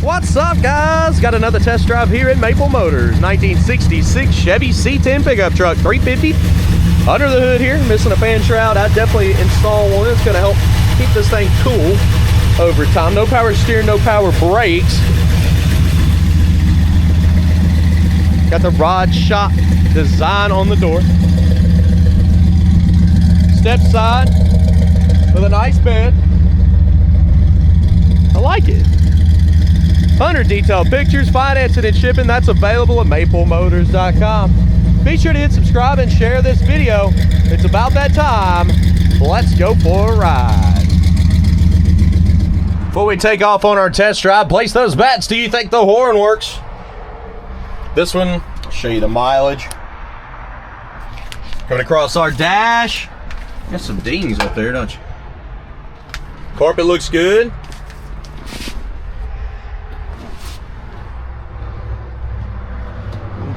What's up, guys? Got another test drive here at Maple Motors. 1966 Chevy C-10 pickup truck, 350. Under the hood here, missing a fan shroud. I'd definitely install one. It's gonna help keep this thing cool over time. No power steering, no power brakes. Got the rod shop design on the door. Stepside with a nice bed. I like it. 100 detailed pictures, financing and shipping. That's available at maplemotors.com. Be sure to hit subscribe and share this video. It's about that time. Let's go for a ride. Before we take off on our test drive, place those bets. Do you think the horn works? This one, I'll show you the mileage. Coming across our dash. Got some dings up there, don't you? Carpet looks good.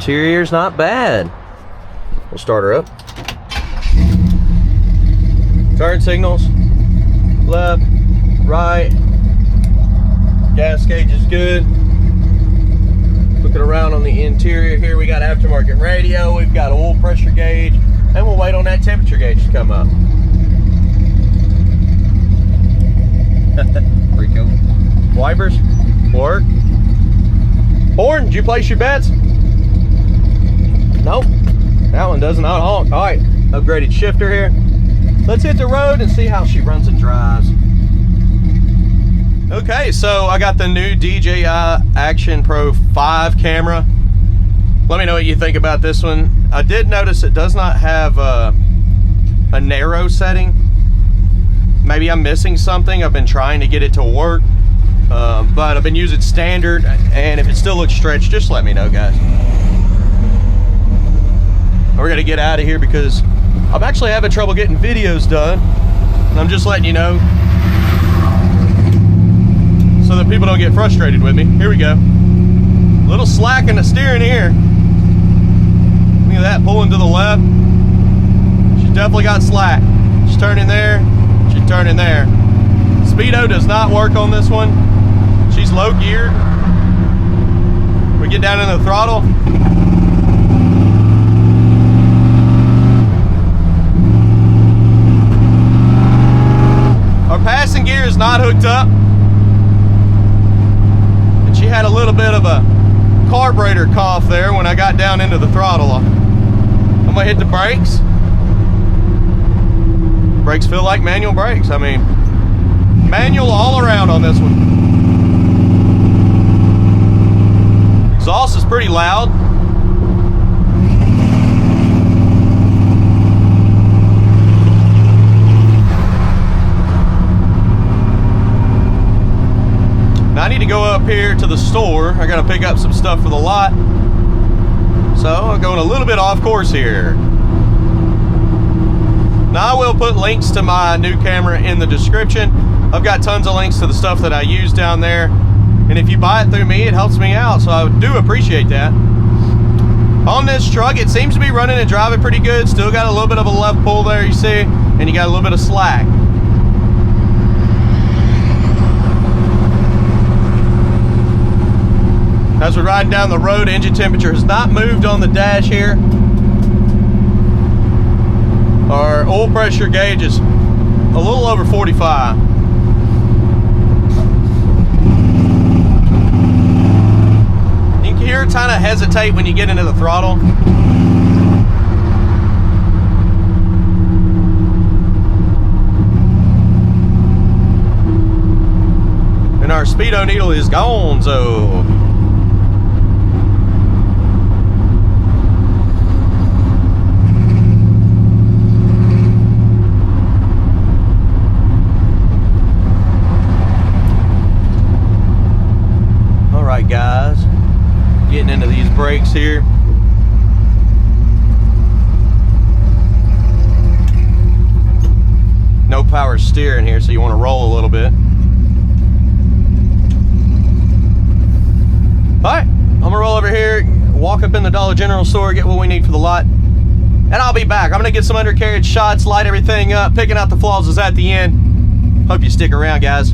Interior's not bad. We'll start her up. Turn signals. Left, right. Gas gauge is good. Looking around on the interior here, we got aftermarket radio, we've got oil pressure gauge, and we'll wait on that temperature gauge to come up. Pretty cool. Wipers, work. Horn, did you place your bets? Nope, that one does not honk. All right, upgraded shifter here. Let's hit the road and see how she runs and drives. Okay, so I got the new DJI Action Pro 5 camera. Let me know what you think about this one. I did notice it does not have a narrow setting. Maybe I'm missing something. I've been trying to get it to work, but I've been using standard, and if it still looks stretched, just let me know, guys. We're gonna get out of here because I'm actually having trouble getting videos done, and I'm just letting you know so that people don't get frustrated with me. Here we go. Little slack in the steering here. Look at that, pulling to the left. She's definitely got slack. She's turning there, she's turning there. Speedo does not work on this one. She's low geared. We get down in the throttle. Our passing gear is not hooked up. And she had a little bit of a carburetor cough there when I got down into the throttle. I'm gonna hit the brakes. Brakes feel like manual brakes. I mean, manual all around on this one. Exhaust is pretty loud. I need to go up here to the store. I gotta pick up some stuff for the lot. So I'm going a little bit off course here. Now I will put links to my new camera in the description. I've got tons of links to the stuff that I use down there. And if you buy it through me, it helps me out. So I do appreciate that. On this truck, it seems to be running and driving pretty good. Still got a little bit of a left pull there, you see. And you got a little bit of slack. As we're riding down the road, engine temperature has not moved on the dash here. Our oil pressure gauge is a little over 45. You can hear it kind of hesitate when you get into the throttle. And our speedo needle is gone, so guys, getting into these brakes here. No power steering here, so you want to roll a little bit. Alright, I'm gonna roll over here, walk up in the Dollar General store, get what we need for the lot, and I'll be back. I'm gonna get some undercarriage shots, light everything up, picking out the flaws is at the end. Hope you stick around, guys.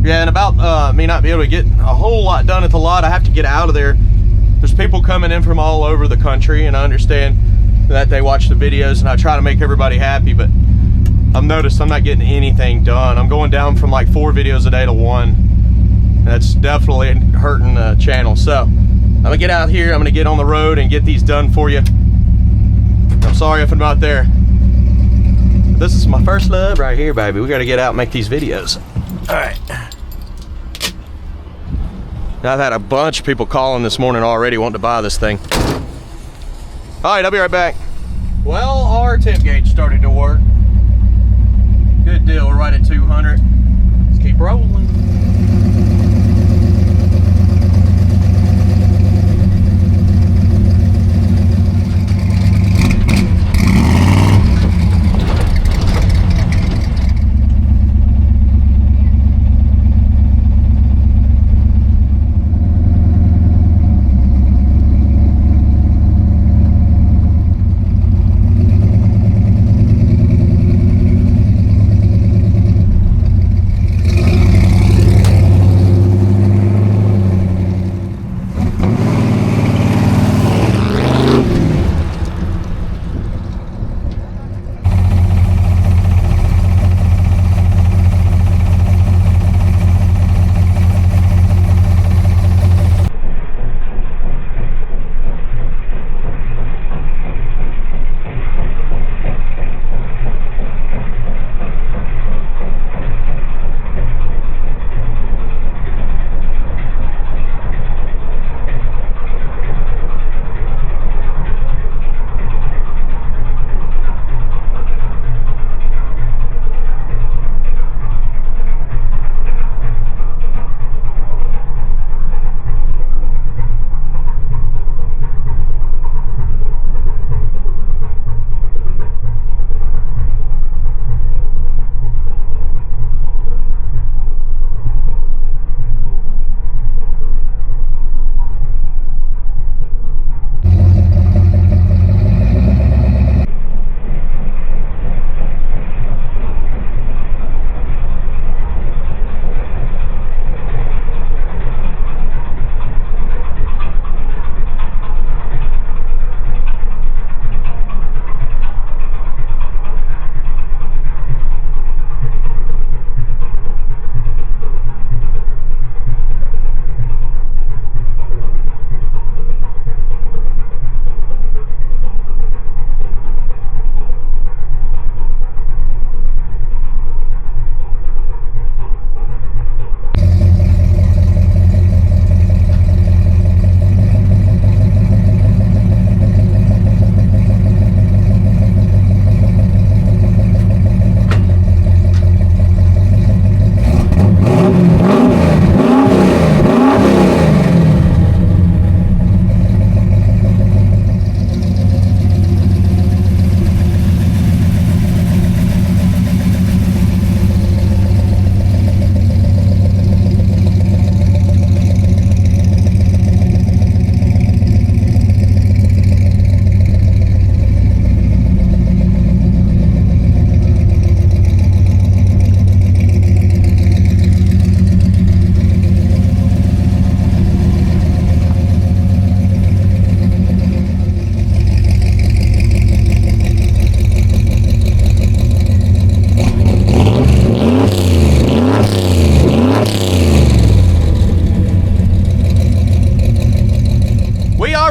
Yeah, and about me not being able to get a whole lot done at the lot, I have to get out of there. There's people coming in from all over the country, and I understand that they watch the videos, and I try to make everybody happy, but I've noticed I'm not getting anything done. I'm going down from like 4 videos a day to 1. That's definitely hurting the channel. So I'm gonna get out here, I'm gonna get on the road and get these done for you. I'm sorry if I'm not there. This is my first love right here, baby. We gotta get out and make these videos. All right. I've had a bunch of people calling this morning already wanting to buy this thing. All right, I'll be right back. Well, our temp gauge started to work. Good deal, we're right at 200. Let's keep rolling.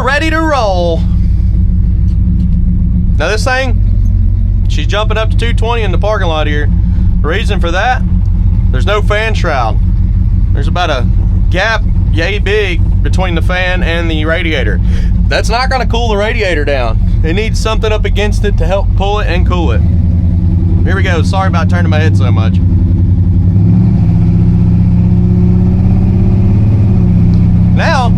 Ready to roll. Now this thing, she's jumping up to 220 in the parking lot here. The reason for that, there's no fan shroud. There's about a gap yay big between the fan and the radiator. That's not going to cool the radiator down. It needs something up against it to help pull it and cool it. Here we go. Sorry about turning my head so much. Now,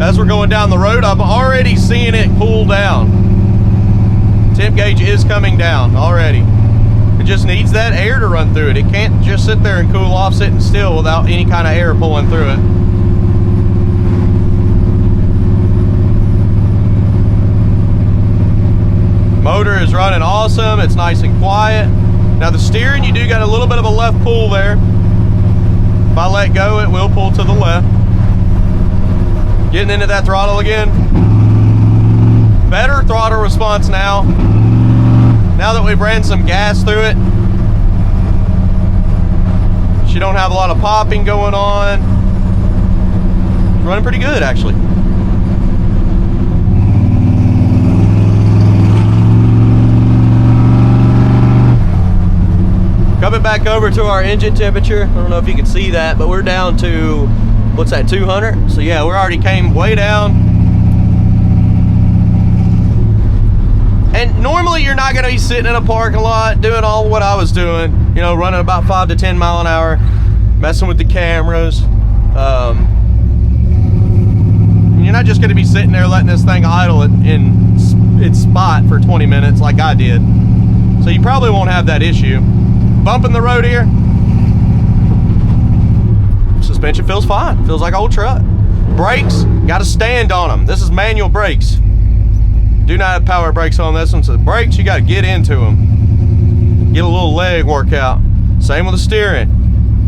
as we're going down the road, I'm already seeing it cool down. Temp gauge is coming down already. It just needs that air to run through it. It can't just sit there and cool off sitting still without any kind of air pulling through it. Motor is running awesome. It's nice and quiet. Now the steering, you do got a little bit of a left pull there. let go, it will pull to the left. Getting into that throttle again. Better throttle response now. Now that we've ran some gas through it. She don't have a lot of popping going on. It's running pretty good, actually. Coming back over to our engine temperature. I don't know if you can see that, but we're down to, what's that, 200? So yeah, we already came way down. And normally you're not gonna be sitting in a parking lot doing all what I was doing, you know, running about 5 to 10 mile an hour, messing with the cameras. You're not just gonna be sitting there letting this thing idle in its spot for 20 minutes like I did. So you probably won't have that issue. Bumping the road here, suspension feels fine, feels like an old truck. Brakes, got to stand on them. This is manual brakes. Do not have power brakes on this one, so the brakes, you got to get into them. Get a little leg workout. Same with the steering.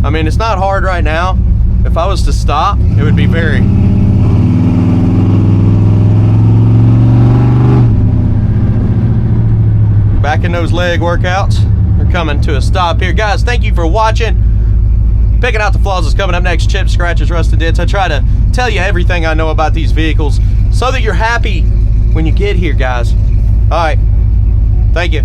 I mean, it's not hard right now. If I was to stop, it would be very. Back in those leg workouts. We're coming to a stop here. Guys, thank you for watching. Picking out the flaws is coming up next. Chips, scratches, rusted dents. I try to tell you everything I know about these vehicles so that you're happy when you get here, guys. All right. Thank you.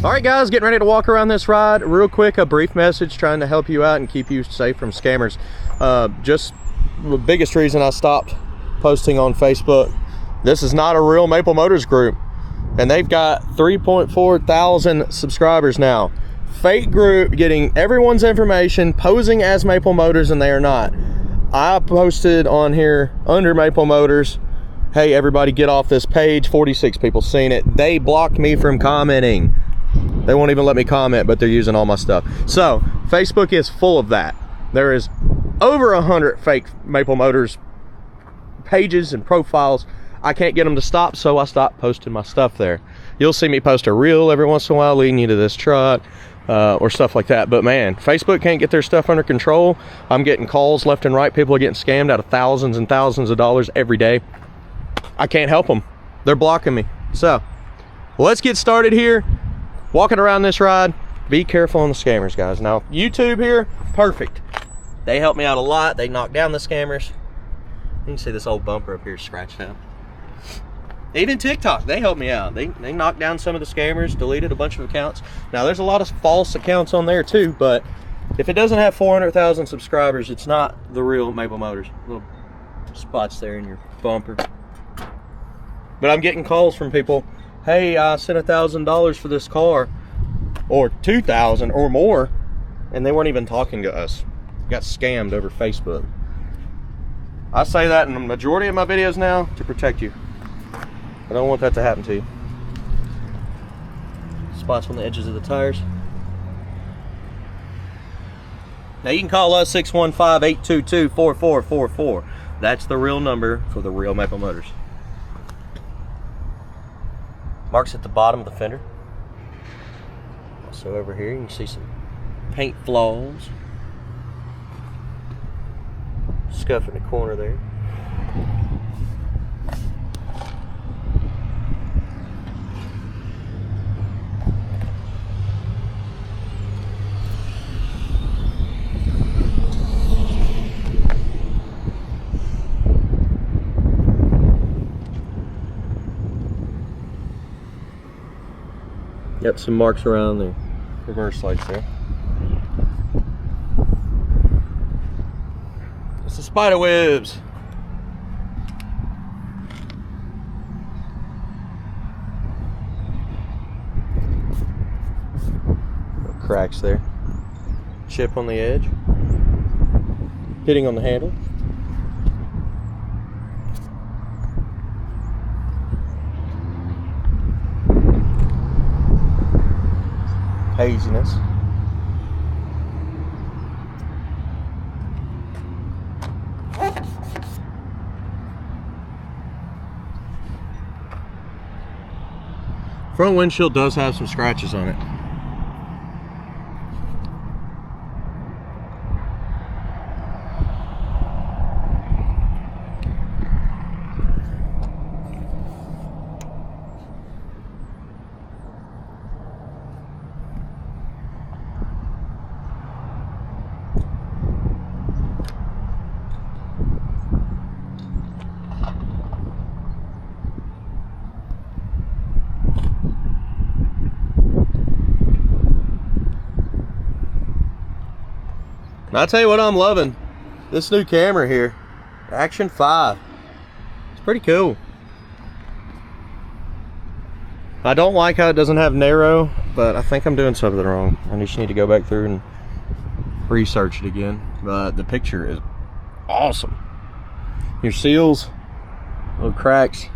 Alright guys, getting ready to walk around this ride. Real quick, a brief message trying to help you out and keep you safe from scammers. Just the biggest reason I stopped posting on Facebook, this is not a real Maple Motors group. And they've got 3.4 thousand subscribers now. Fake group getting everyone's information, posing as Maple Motors, and they are not. I posted on here under Maple Motors, hey everybody get off this page. 46 people seen it. They blocked me from commenting. They won't even let me comment, but they're using all my stuff. So Facebook is full of that. There is over 100 fake Maple Motors pages and profiles. I can't get them to stop, so I stopped posting my stuff there. You'll see me post a reel every once in a while leading you to this truck or stuff like that. But man, Facebook can't get their stuff under control. I'm getting calls left and right. People are getting scammed out of thousands and thousands of dollars every day. I can't help them. They're blocking me. So let's get started here. Walking around this ride, be careful on the scammers, guys. Now, YouTube here, perfect. They help me out a lot. They knock down the scammers. You can see this old bumper up here scratched out. Even TikTok, they help me out. They knocked down some of the scammers, deleted a bunch of accounts. Now, there's a lot of false accounts on there too, but if it doesn't have 400,000 subscribers, it's not the real Maple Motors. Little spots there in your bumper. But I'm getting calls from people, hey, I sent $1,000 for this car, or $2,000 or more, and they weren't even talking to us. Got scammed over Facebook. I say that in the majority of my videos now to protect you. I don't want that to happen to you. Spots on the edges of the tires. Now you can call us 615-822-4444. That's the real number for the real Maple Motors. Marks at the bottom of the fender. Also over here you can see some paint flaws. Scuff in the corner there. Got some marks around the reverse lights there. It's the spider webs. Cracks there. Chip on the edge. Hitting on the handle. Haziness. Front windshield does have some scratches on it. I'll tell you what I'm loving. This new camera here. Action 5. It's pretty cool. I don't like how it doesn't have narrow, but I think I'm doing something wrong. I just need to go back through and research it again. But the picture is awesome. Your seals, little cracks.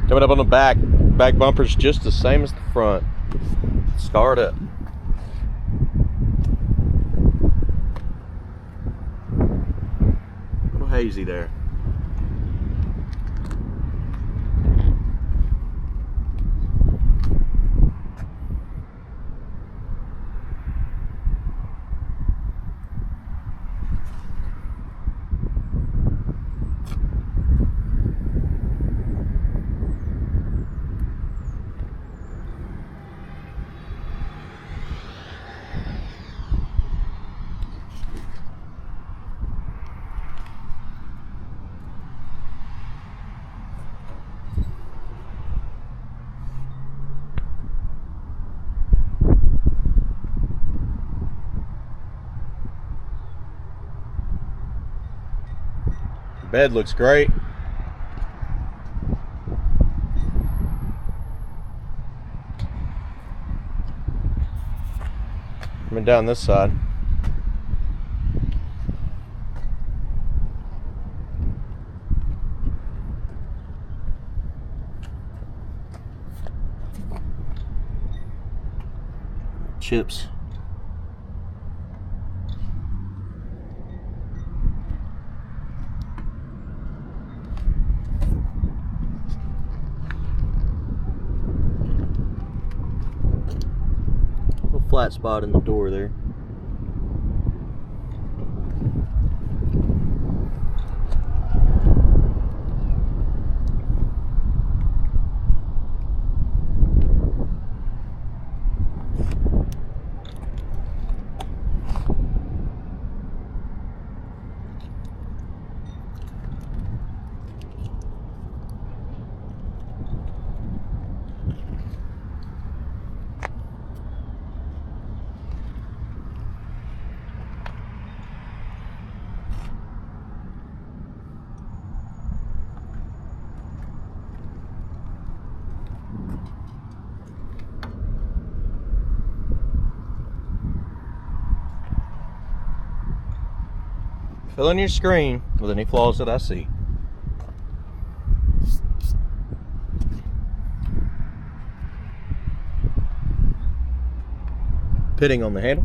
Coming up on the back bumper's just the same as the front. Scarred up. A little hazy there. Bed looks great. Coming down this side. Chips. Flat spot in the door there. Fill in your screen with any flaws that I see. Pitting on the handle.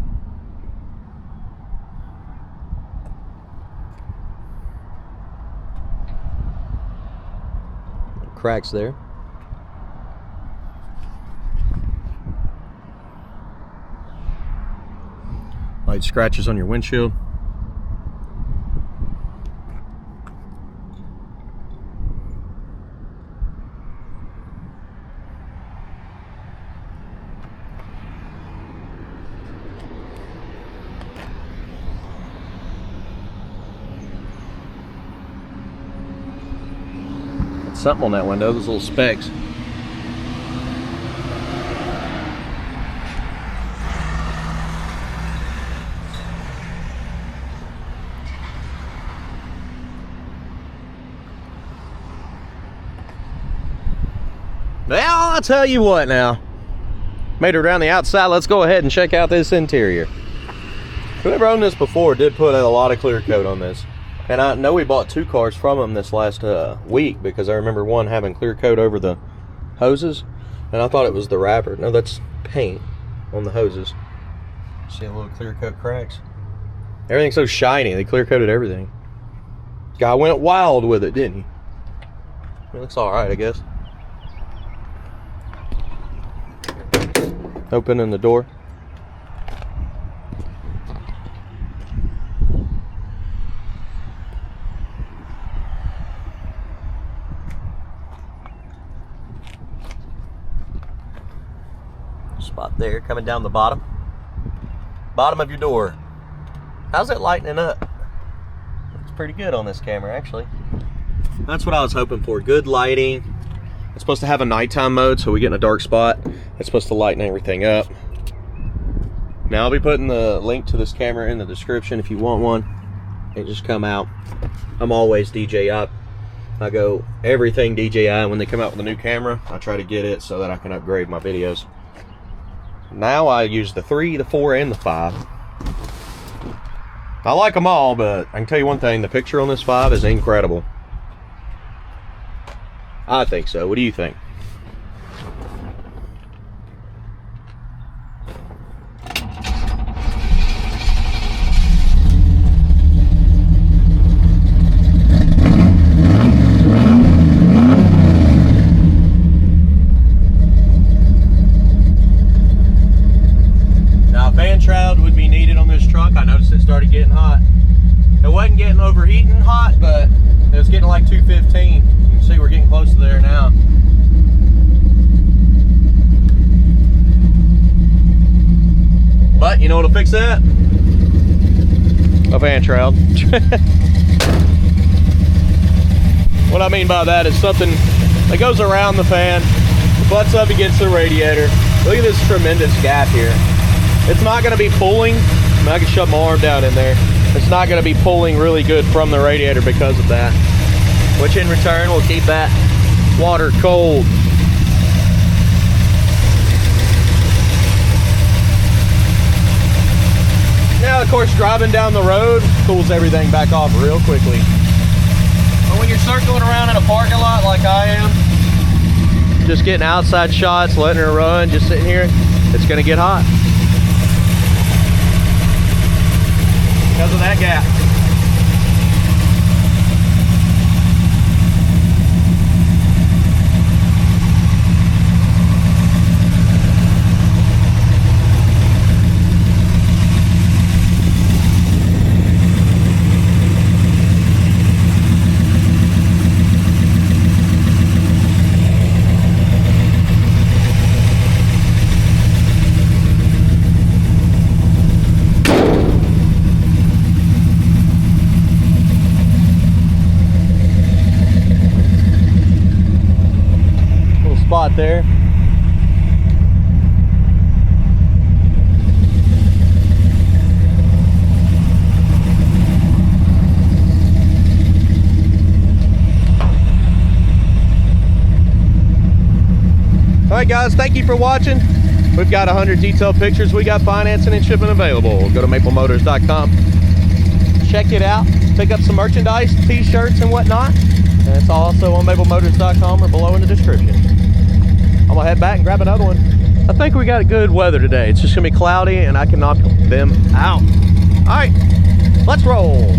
Cracks there. Light scratches on your windshield. Something on that window, those little specks. Well, I'll tell you what now. Made it around the outside. Let's go ahead and check out this interior. Whoever owned this before did put a lot of clear coat on this. And I know we bought 2 cars from them this last week, because I remember one having clear coat over the hoses, and I thought it was the wrapper. No, that's paint on the hoses. See a little clear coat cracks. Everything's so shiny, they clear coated everything. Guy went wild with it, didn't he? It looks alright, I guess. Opening the door. Spot there, coming down the bottom of your door. How's it lightening up? Looks pretty good on this camera, actually. That's what I was hoping for. Good lighting. It's supposed to have a nighttime mode, so we get in a dark spot. It's supposed to lighten everything up. Now I'll be putting the link to this camera in the description if you want one. It just come out. I'm always DJI. I go everything DJI. When they come out with a new camera, I try to get it so that I can upgrade my videos. Now I use the 3, the 4, and the 5. I like them all, but I can tell you one thing, the picture on this 5 is incredible. I think so. What do you think? Started getting hot. It wasn't getting overheating hot, but it was getting like 215. You can see we're getting close to there now. But you know what'll fix that? A fan shroud. What I mean by that is something that goes around the fan, butts up against the radiator. Look at this tremendous gap here. It's not going to be pulling. I can shut my arm down in there. It's not going to be pulling really good from the radiator because of that, which in return will keep that water cold. Now, of course, driving down the road cools everything back off real quickly. But when you're circling around in a parking lot like I am, just getting outside shots, letting her run, just sitting here, it's going to get hot. Because of that gap. Spot there. Alright guys, thank you for watching. We've got 100 detailed pictures. We got financing and shipping available. Go to maplemotors.com. Check it out. Pick up some merchandise, t-shirts and whatnot. And it's also on maplemotors.com or below in the description. I'm gonna head back and grab another one. I think we got good weather today. It's just gonna be cloudy and I can knock them out. All right, let's roll.